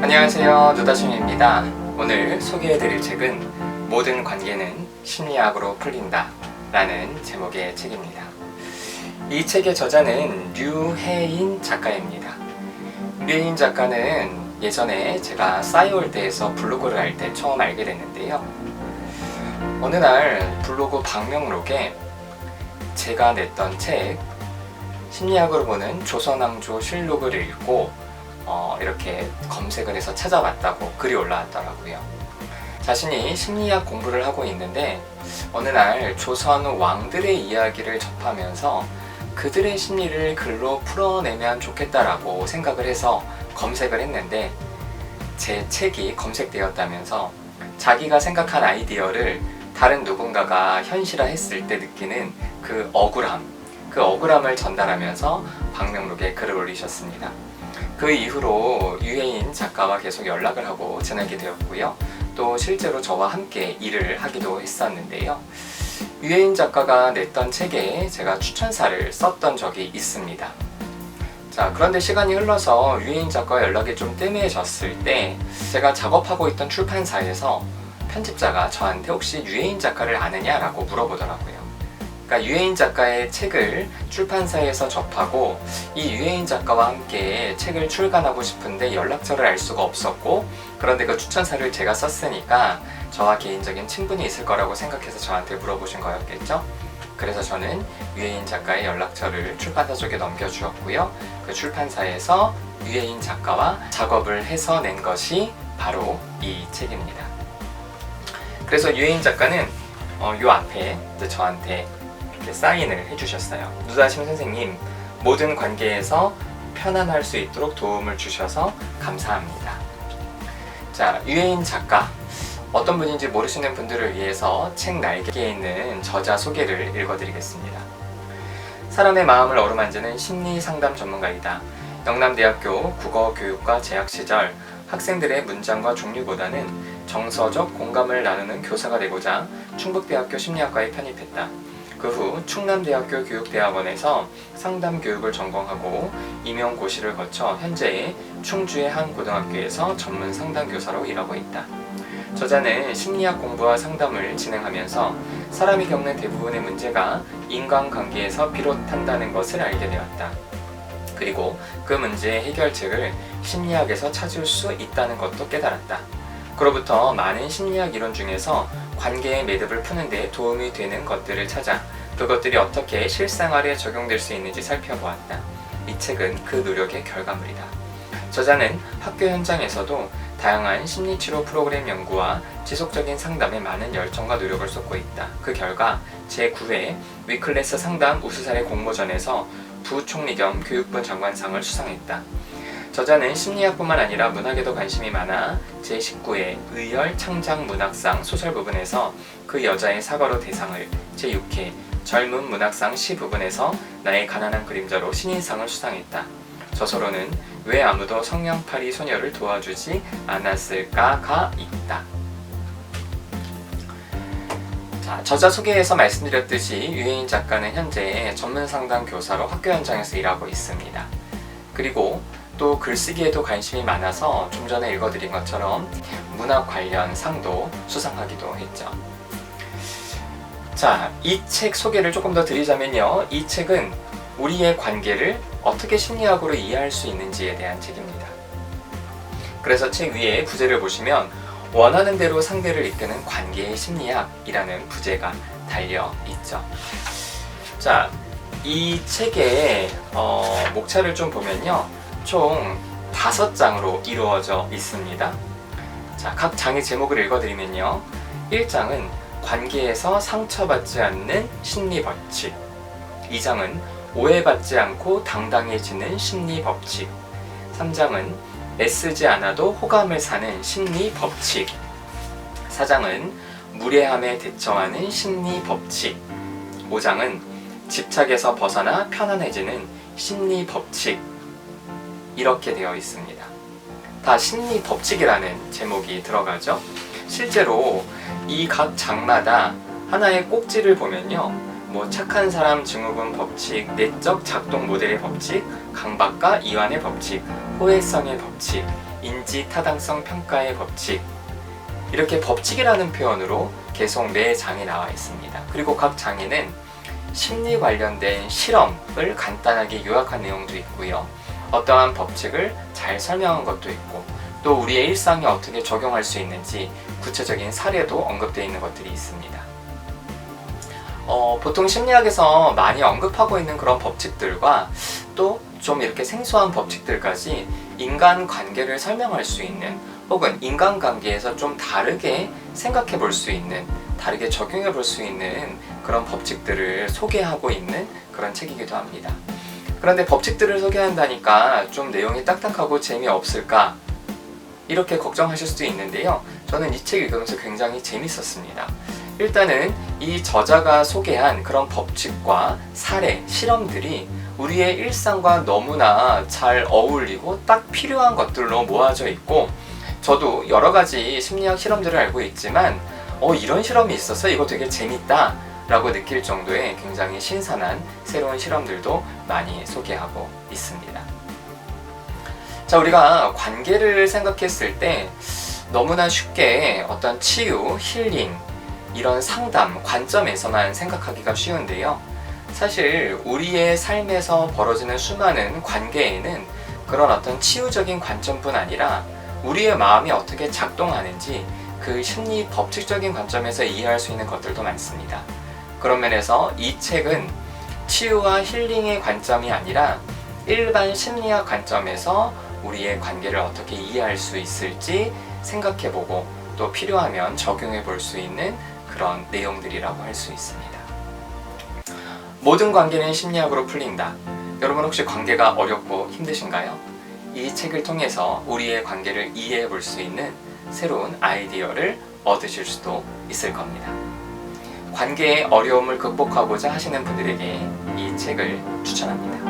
안녕하세요, 노다준입니다. 오늘 소개해드릴 책은 모든 관계는 심리학으로 풀린다 라는 제목의 책입니다. 이 책의 저자는 류혜인 작가입니다. 류혜인 작가는 예전에 제가 싸이월드에서 블로그를 할 때 처음 알게 됐는데요. 어느 날 블로그 방명록에 제가 냈던 책 심리학으로 보는 조선왕조 실록을 읽고 이렇게 검색을 해서 찾아봤다고 글이 올라왔더라고요. 자신이 심리학 공부를 하고 있는데 어느 날 조선 왕들의 이야기를 접하면서 그들의 심리를 글로 풀어내면 좋겠다라고 생각을 해서 검색을 했는데 제 책이 검색되었다면서 자기가 생각한 아이디어를 다른 누군가가 현실화했을 때 느끼는 그 억울함을 전달하면서 방명록에 글을 올리셨습니다. 그 이후로 류혜인 작가와 계속 연락을 하고 지내게 되었고요. 또 실제로 저와 함께 일을 하기도 했었는데요. 류혜인 작가가 냈던 책에 제가 추천사를 썼던 적이 있습니다. 자, 그런데 시간이 흘러서 류혜인 작가와 연락이 좀 뜸해졌을 때 제가 작업하고 있던 출판사에서 편집자가 저한테 혹시 류혜인 작가를 아느냐라고 물어보더라고요. 그러니까 류혜인 작가의 책을 출판사에서 접하고 이 류혜인 작가와 함께 책을 출간하고 싶은데 연락처를 알 수가 없었고, 그런데 그 추천사를 제가 썼으니까 저와 개인적인 친분이 있을 거라고 생각해서 저한테 물어보신 거였겠죠? 그래서 저는 류혜인 작가의 연락처를 출판사 쪽에 넘겨주었고요. 그 출판사에서 류혜인 작가와 작업을 해서 낸 것이 바로 이 책입니다. 그래서 류혜인 작가는 요 앞에 저한테 이렇게 사인을 해주셨어요. 노다심 선생님, 모든 관계에서 편안할 수 있도록 도움을 주셔서 감사합니다. 자, 류혜인 작가, 어떤 분인지 모르시는 분들을 위해서 책 날개에 있는 저자 소개를 읽어드리겠습니다. 사람의 마음을 어루만지는 심리상담 전문가이다. 영남대학교 국어교육과 재학 시절 학생들의 문장과 종류보다는 정서적 공감을 나누는 교사가 되고자 충북대학교 심리학과에 편입했다. 그 후 충남대학교 교육대학원에서 상담교육을 전공하고 임용고시를 거쳐 현재 충주의 한 고등학교에서 전문 상담교사로 일하고 있다. 저자는 심리학 공부와 상담을 진행하면서 사람이 겪는 대부분의 문제가 인간관계에서 비롯한다는 것을 알게 되었다. 그리고 그 문제의 해결책을 심리학에서 찾을 수 있다는 것도 깨달았다. 그로부터 많은 심리학 이론 중에서 관계의 매듭을 푸는 데 도움이 되는 것들을 찾아 그것들이 어떻게 실생활에 적용될 수 있는지 살펴보았다. 이 책은 그 노력의 결과물이다. 저자는 학교 현장에서도 다양한 심리치료 프로그램 연구와 지속적인 상담에 많은 열정과 노력을 쏟고 있다. 그 결과 제9회 위클래스 상담 우수사례 공모전에서 부총리 겸 교육부 장관상을 수상했다. 저자는 심리학뿐만 아니라 문학에도 관심이 많아 제19회 의열 창작 문학상 소설 부분에서 그 여자의 사과로 대상을, 제6회 젊은 문학상 시 부분에서 나의 가난한 그림자로 신인상을 수상했다. 저서로는 왜 아무도 성냥팔이 소녀를 도와주지 않았을까가 있다. 자, 저자 소개에서 말씀드렸듯이 류혜인 작가는 현재 전문 상담 교사로 학교 현장에서 일하고 있습니다. 그리고 또 글쓰기에도 관심이 많아서 좀 전에 읽어드린 것처럼 문학 관련 상도 수상하기도 했죠. 자, 이 책 소개를 조금 더 드리자면요. 이 책은 우리의 관계를 어떻게 심리학으로 이해할 수 있는지에 대한 책입니다. 그래서 책 위에 부제를 보시면 원하는 대로 상대를 이끄는 관계의 심리학이라는 부제가 달려 있죠. 자, 이 책의 목차를 좀 보면요. 총 5장으로 이루어져 있습니다. 자, 각 장의 제목을 읽어드리면요. 1장은 관계에서 상처받지 않는 심리 법칙, 2장은 오해받지 않고 당당해지는 심리 법칙, 3장은 애쓰지 않아도 호감을 사는 심리 법칙, 4장은 무례함에 대처하는 심리 법칙, 5장은 집착에서 벗어나 편안해지는 심리 법칙, 이렇게 되어 있습니다. 다 심리 법칙이라는 제목이 들어가죠. 실제로 이 각 장마다 하나의 꼭지를 보면요, 뭐 착한 사람 증후군 법칙, 내적 작동 모델의 법칙, 강박과 이완의 법칙, 호혜성의 법칙, 인지타당성 평가의 법칙, 이렇게 법칙이라는 표현으로 계속 매 장에 나와 있습니다. 그리고 각 장에는 심리 관련된 실험을 간단하게 요약한 내용도 있고요. 어떠한 법칙을 잘 설명한 것도 있고, 또 우리의 일상에 어떻게 적용할 수 있는지 구체적인 사례도 언급되어 있는 것들이 있습니다. 보통 심리학에서 많이 언급하고 있는 그런 법칙들과 또 좀 이렇게 생소한 법칙들까지 인간 관계를 설명할 수 있는, 혹은 인간관계에서 좀 다르게 생각해 볼 수 있는, 다르게 적용해 볼 수 있는 그런 법칙들을 소개하고 있는 그런 책이기도 합니다. 그런데 법칙들을 소개한다니까 좀 내용이 딱딱하고 재미없을까? 이렇게 걱정하실 수도 있는데요. 저는 이 책 읽으면서 굉장히 재밌었습니다. 일단은 이 저자가 소개한 그런 법칙과 사례, 실험들이 우리의 일상과 너무나 잘 어울리고 딱 필요한 것들로 모아져 있고, 저도 여러 가지 심리학 실험들을 알고 있지만 이런 실험이 있어서 이거 되게 재밌다 라고 느낄 정도의 굉장히 신선한 새로운 실험들도 많이 소개하고 있습니다. 자, 우리가 관계를 생각했을 때 너무나 쉽게 어떤 치유, 힐링, 이런 상담 관점에서만 생각하기가 쉬운데요. 사실 우리의 삶에서 벌어지는 수많은 관계에는 그런 어떤 치유적인 관점뿐 아니라 우리의 마음이 어떻게 작동하는지 그 심리 법칙적인 관점에서 이해할 수 있는 것들도 많습니다. 그런 면에서 이 책은 치유와 힐링의 관점이 아니라 일반 심리학 관점에서 우리의 관계를 어떻게 이해할 수 있을지 생각해보고 또 필요하면 적용해 볼 수 있는 그런 내용들이라고 할 수 있습니다. 모든 관계는 심리학으로 풀린다. 여러분 혹시 관계가 어렵고 힘드신가요? 이 책을 통해서 우리의 관계를 이해해 볼 수 있는 새로운 아이디어를 얻으실 수도 있을 겁니다. 관계의 어려움을 극복하고자 하시는 분들에게 이 책을 추천합니다.